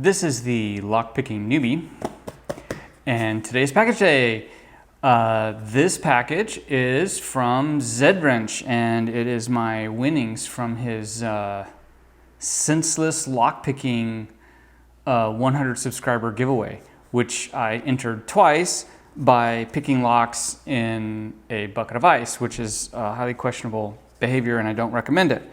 This is the Lockpicking Newbie, and today's package day. This package is from Zedwrench, and it is my winnings from his senseless lockpicking 100 subscriber giveaway, which I entered twice by picking locks in a bucket of ice, which is highly questionable behavior, and I don't recommend it.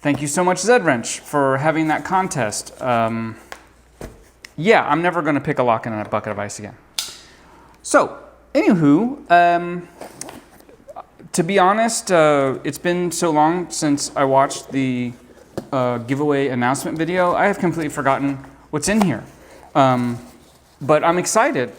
Thank you so much, Zedwrench, for having that contest. Yeah, I'm never going to pick a lock in a bucket of ice again. So, anywho, to be honest, it's been so long since I watched the giveaway announcement video, I have completely forgotten what's in here. But I'm excited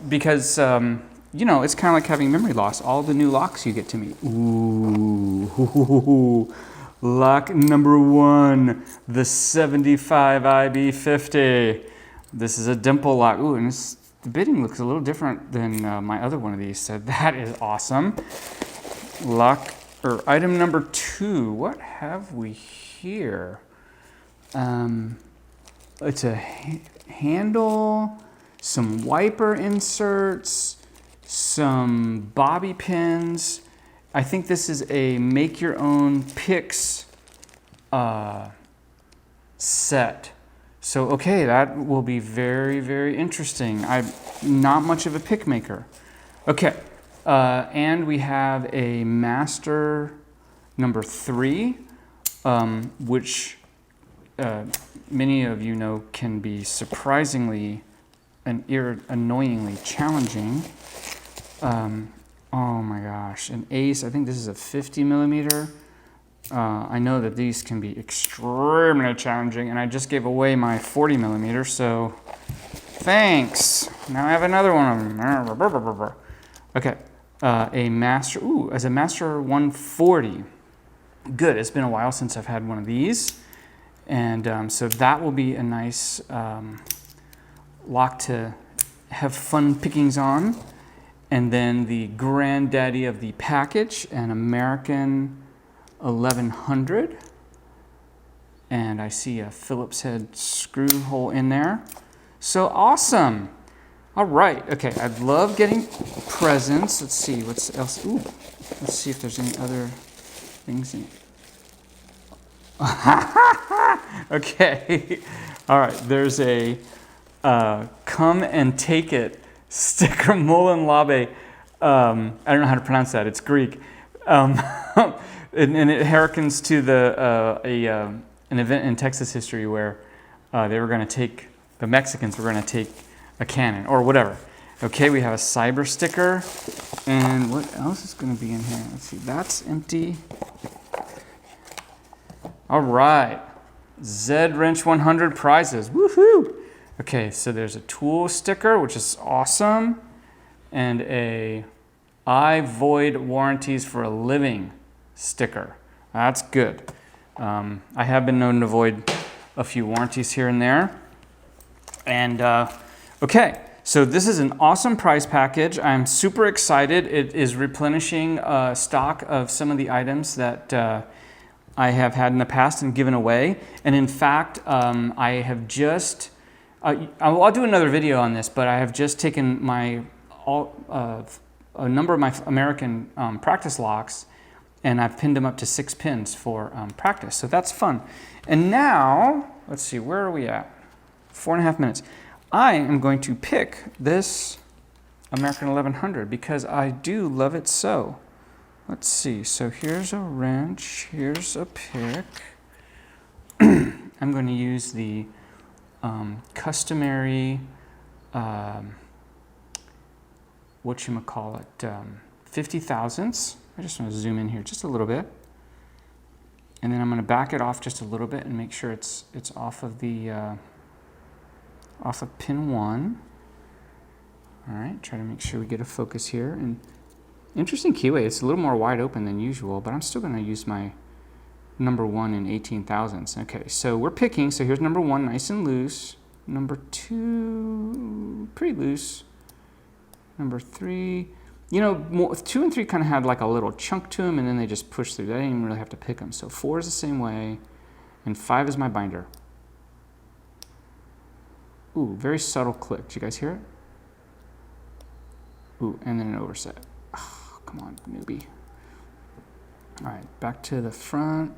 because, you know, it's kind of like having memory loss. All the new locks you get to meet. Ooh. Lock number 1, the 75 IB50. This is a dimple lock. Ooh, and the bidding looks a little different than my other one of these, so that is awesome. Item number 2. What have we here? It's a handle, some wiper inserts, some bobby pins. I think this is a make your own picks set. So, okay, that will be very, very interesting. I'm not much of a pick maker. Okay, and we have a master number 3, which many of you know can be surprisingly and annoyingly challenging. Oh my gosh, an ace. I think this is a 50 millimeter. I know that these can be extremely challenging, and I just gave away my 40 millimeter, so thanks. Now I have another one of them. Okay, a master, as a master 140. Good, it's been a while since I've had one of these, and so that will be a nice lock to have fun pickings on. And then the granddaddy of the package, an American 1100. And I see a Phillips head screw hole in there. So awesome. All right. Okay, I love getting presents. Let's see what's else. Ooh, let's see if there's any other things in it. Okay. All right. There's a come and take it sticker Mullen Labe. I don't know how to pronounce that. It's Greek. And it harkens to an event in Texas history where they were going to take, the Mexicans were going to take a cannon or whatever. Okay, we have a cyber sticker. And what else is going to be in here? Let's see. That's empty. All right. Zedwrench 100 prizes. Woohoo! Okay, so there's a tool sticker, which is awesome, and I void warranties for a living sticker. That's good. I have been known to void a few warranties here and there. And okay, so this is an awesome prize package. I'm super excited. It is replenishing stock of some of the items that I have had in the past and given away. And in fact, I have just... I'll do another video on this, but I have just taken a number of my American practice locks, and I've pinned them up to 6 pins for practice. So that's fun. And now, let's see, where are we at? 4.5 minutes. I am going to pick this American 1100 because I do love it so. Let's see. So here's a wrench. Here's a pick. I'm going to use the customary, 50 thousandths. I just want to zoom in here just a little bit. And then I'm going to back it off just a little bit and make sure it's off of the, off of pin 1. All right, try to make sure we get a focus here. And interesting keyway, it's a little more wide open than usual, but I'm still going to use my number 1 in 18 thousandths. Okay, so we're picking. So here's number 1, nice and loose. Number 2, pretty loose. Number 3, you know, 2 and 3 kind of had like a little chunk to them, and then they just pushed through. I didn't even really have to pick them. So 4 is the same way, and 5 is my binder. Ooh, very subtle click. Did you guys hear it? Ooh, and then an overset. Oh, come on, newbie. All right, back to the front.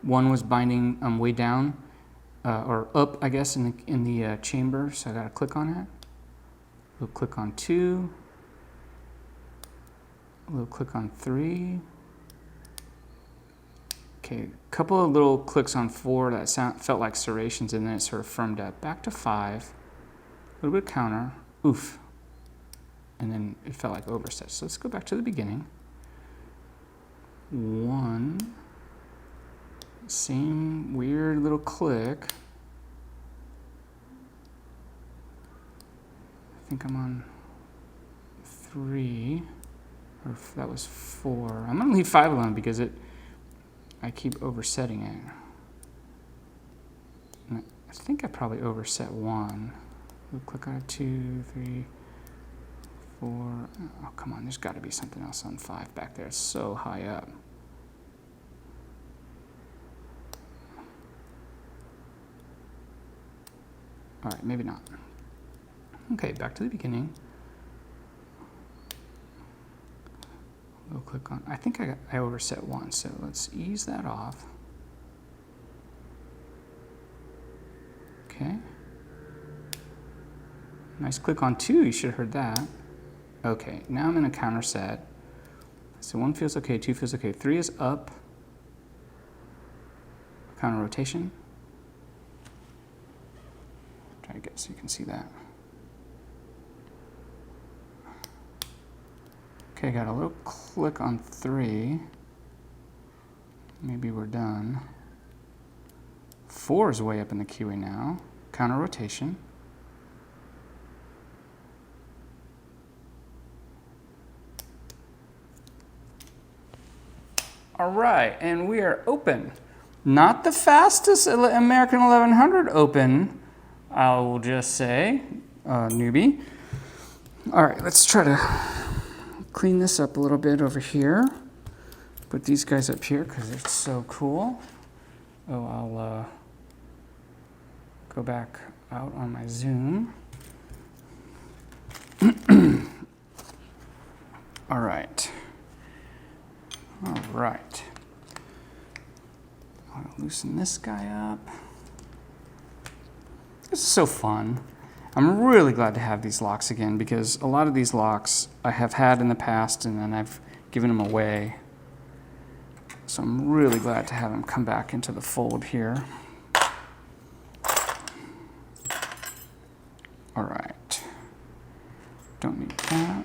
One was binding way down, or up, I guess, in the chamber, so I gotta click on it. We'll click on 2. We'll click on 3. Okay, a couple of little clicks on 4 that felt like serrations, and then it sort of firmed up. Back to 5, a little bit of counter, oof, and then it felt like overset. So let's go back to the beginning. 1, same weird little click. I think I'm on 3, or if that was 4. I'm gonna leave 5 alone because I keep oversetting it. And I think I probably overset 1. We'll click on it, 2, 3, 4. Oh, come on, there's gotta be something else on 5 back there. It's so high up. All right, maybe not. Okay, back to the beginning. We'll click on, I think I overset 1, so let's ease that off. Okay. Nice click on 2, you should have heard that. Okay, now I'm in a counter set. So 1 feels okay, 2 feels okay. 3 is up. Counter rotation. Try to get so you can see that. Okay, got a little click on 3. Maybe we're done. 4 is way up in the QA now. Counter rotation. All right, and we are open. Not the fastest American 1100 open, I will just say, newbie. All right, let's try to clean this up a little bit over here. Put these guys up here because it's so cool. Oh, I'll go back out on my Zoom. All right. All right. I'll loosen this guy up. This is so fun. I'm really glad to have these locks again because a lot of these locks I have had in the past and then I've given them away. So I'm really glad to have them come back into the fold here. All right. Don't need that.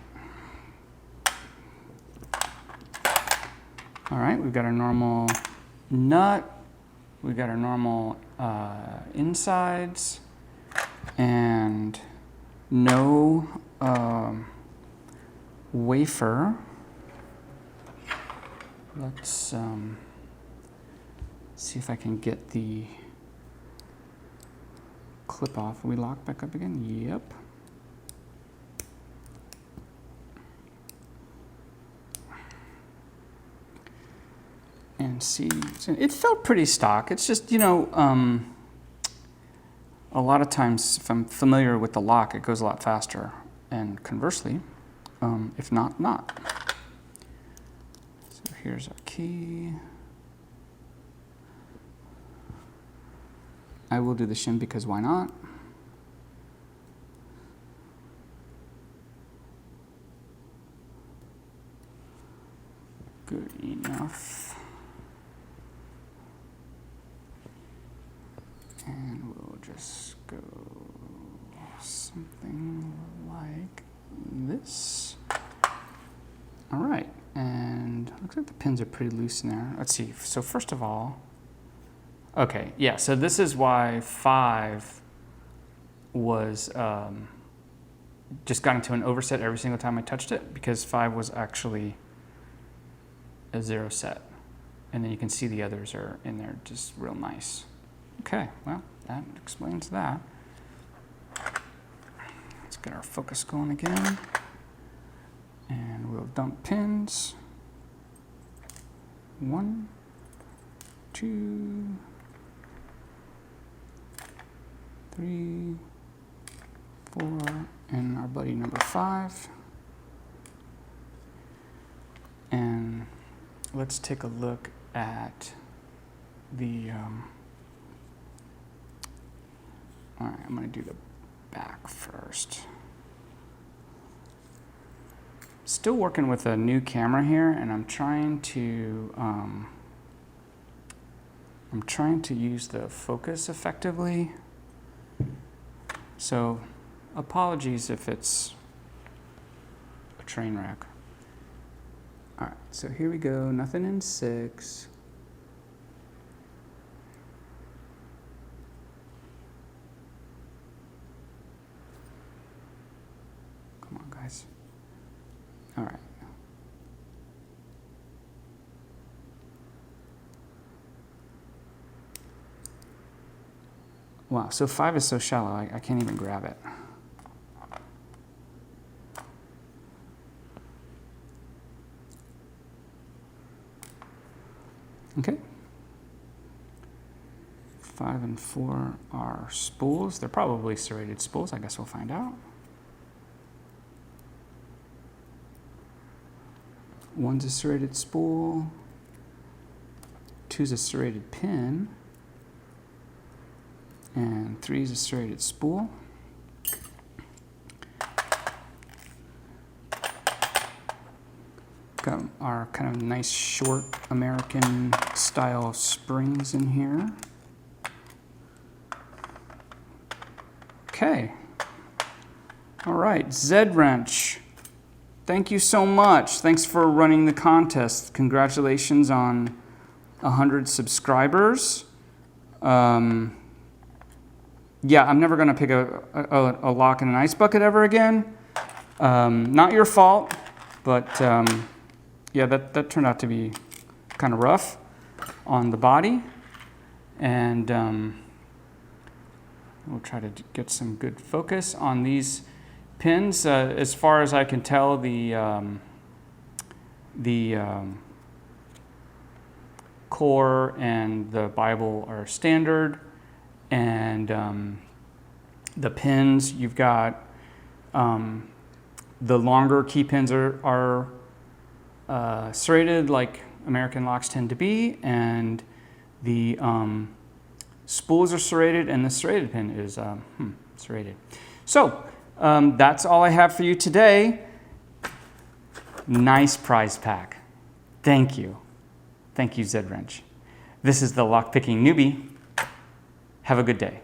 All right, we've got our normal nut. We've got our normal insides. And no wafer. Let's see if I can get the clip off. Are we locked back up again? Yep. And see, it felt pretty stock. It's just, you know, a lot of times if I'm familiar with the lock, it goes a lot faster. And conversely, if not, not. So here's our key. I will do the shim because why not? Good enough. And we'll just go something like this. All right, and looks like the pins are pretty loose in there. Let's see, so first of all, okay, yeah, so this is why 5 was, just got into an overset every single time I touched it, because 5 was actually a 0 set. And then you can see the others are in there just real nice. Okay, well, that explains that. Let's get our focus going again. And we'll dump pins. 1, 2, 3, 4, and our buddy number 5. And let's take a look at the, all right, I'm going to do the back first. Still working with a new camera here, and I'm trying to use the focus effectively. So apologies if it's a train wreck. All right, so here we go, nothing in 6. Come on, guys. All right. Wow, so 5 is so shallow, I can't even grab it. Okay. 5 and 4 are spools. They're probably serrated spools. I guess we'll find out. 1's a serrated spool. 2's a serrated pin. And 3's a serrated spool. Got our kind of nice short American style springs in here. Okay. All right, Z-Wrench. Thank you so much. Thanks for running the contest. Congratulations on 100 subscribers. Yeah, I'm never going to pick a lock in an ice bucket ever again. Not your fault, but yeah, that turned out to be kind of rough on the body. And we'll try to get some good focus on these pins. As far as I can tell, the core and the Bible are standard. And the pins, you've got the longer key pins are serrated like American locks tend to be, and the spools are serrated, and the serrated pin is serrated. So that's all I have for you today. Nice prize pack. Thank you. Thank you, Z-Wrench. This is the Lockpicking Newbie. Have a good day.